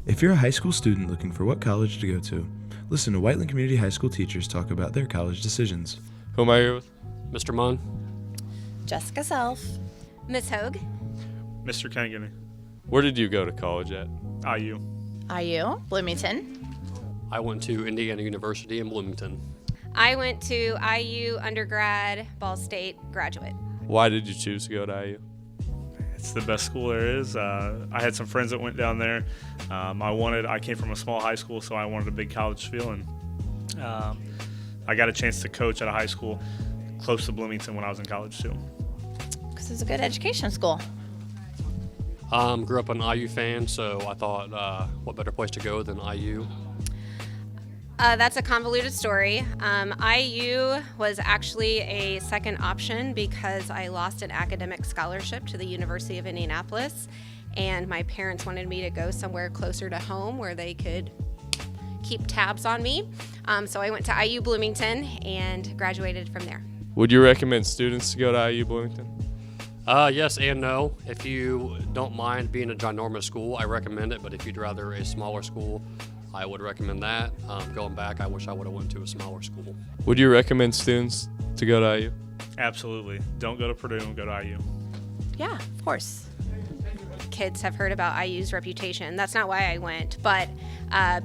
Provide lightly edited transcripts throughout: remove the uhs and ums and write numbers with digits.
If you're a high school student looking for what college to go to, listen to Whiteland Community High School teachers talk about their college decisions. Who am I here with? Mr. Munn. Jessica Self. Miss Hogue. Mr. Kaden. Where did you go to college at? IU. IU. Bloomington. I went to Indiana University in Bloomington. I went to IU undergrad, Ball State graduate. Why did you choose to go to IU? It's the best school there is. I had some friends that went down there. I came from a small high school, so I wanted a big college feel, and I got a chance to coach at a high school close to Bloomington when I was in college too. Because it's a good education school. Grew up an IU fan, so I thought, what better place to go than IU? That's a convoluted story. IU was actually a second option because I lost an academic scholarship to the University of Indianapolis, and my parents wanted me to go somewhere closer to home where they could keep tabs on me. So I went to IU Bloomington and graduated from there. Would you recommend students to go to IU Bloomington? Yes and no. If you don't mind being a ginormous school, I recommend it, but if you'd rather a smaller school, I would recommend that. Going back, I wish I would have went to a smaller school. Would you recommend students to go to IU? Absolutely. Don't go to Purdue, go to IU. Yeah, of course. Kids have heard about IU's reputation. That's not why I went, but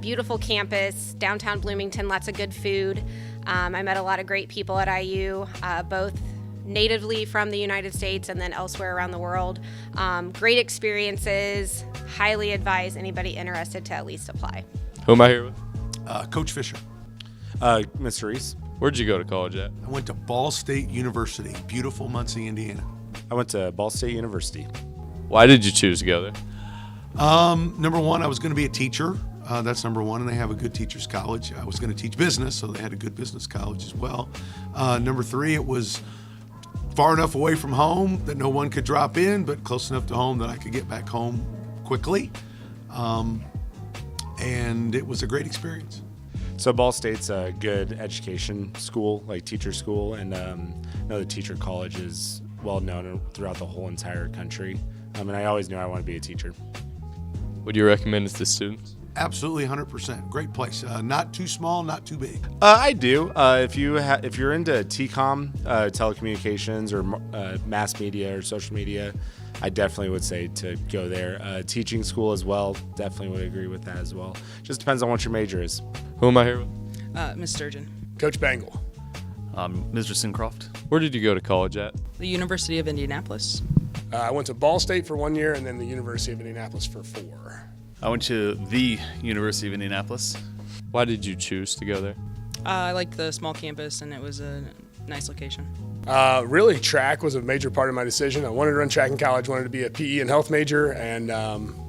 beautiful campus, downtown Bloomington, lots of good food. I met a lot of great people at IU, both natively from the United States and then elsewhere around the world. Great experiences. Highly advise anybody interested to at least apply. Who am I here with? Coach Fisher. Mr. Reese. Where'd you go to college at? I went to Ball State University, beautiful Muncie, Indiana. I went to Ball State University. Why did you choose to go there? Number one, I was going to be a teacher. That's number one, and they have a good teacher's college. I was going to teach business, so they had a good business college as well. Number three, it was far enough away from home that no one could drop in, but close enough to home that I could get back home quickly. And it was a great experience. So Ball State's a good education school, like teacher school, and I know the teacher college is well known throughout the whole entire country. And I always knew I wanted to be a teacher. Would you recommend it to students? Absolutely, 100%. Great place. Not too small, not too big. I do. If you're into TCOM, telecommunications, or mass media or social media, I definitely would say to go there. Teaching school as well, definitely would agree with that as well. Just depends on what your major is. Who am I here with? Miss Sturgeon. Coach Bangle. Mr. Sincroft. Where did you go to college at? The University of Indianapolis. I went to Ball State for 1 year and then the University of Indianapolis for 4. I went to the University of Indianapolis. Why did you choose to go there? I liked the small campus, and it was a nice location. Really, track was a major part of my decision. I wanted to run track in college, wanted to be a PE and health major, and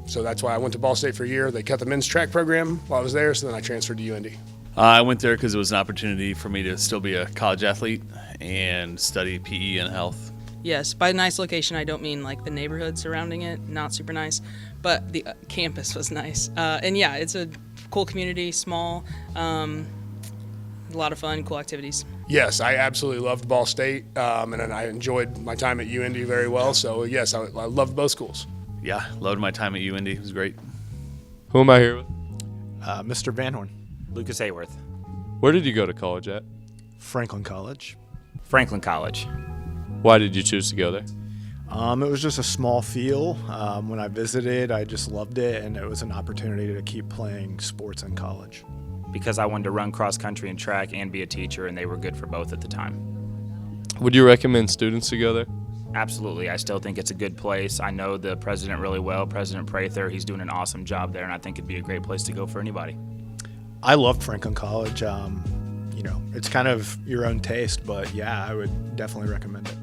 so that's why I went to Ball State for a year. They cut the men's track program while I was there, so then I transferred to UND. I went there because it was an opportunity for me to still be a college athlete and study PE and health. Yes, by nice location, I don't mean like the neighborhood surrounding it, not super nice, but the campus was nice. And yeah, it's a cool community, small, a lot of fun, cool activities. Yes, I absolutely loved Ball State, and I enjoyed my time at UND very well. So yes, I loved both schools. Yeah, loved my time at UND. It was great. Who am I here with? Mr. Van Horn. Lucas Hayworth. Where did you go to college at? Franklin College. Franklin College. Why did you choose to go there? It was just a small feel. When I visited, I just loved it, and it was an opportunity to keep playing sports in college. Because I wanted to run cross country and track and be a teacher, and they were good for both at the time. Would you recommend students to go there? Absolutely. I still think it's a good place. I know the president really well, President Prather. He's doing an awesome job there, and I think it'd be a great place to go for anybody. I loved Franklin College. It's kind of your own taste, but yeah, I would definitely recommend it.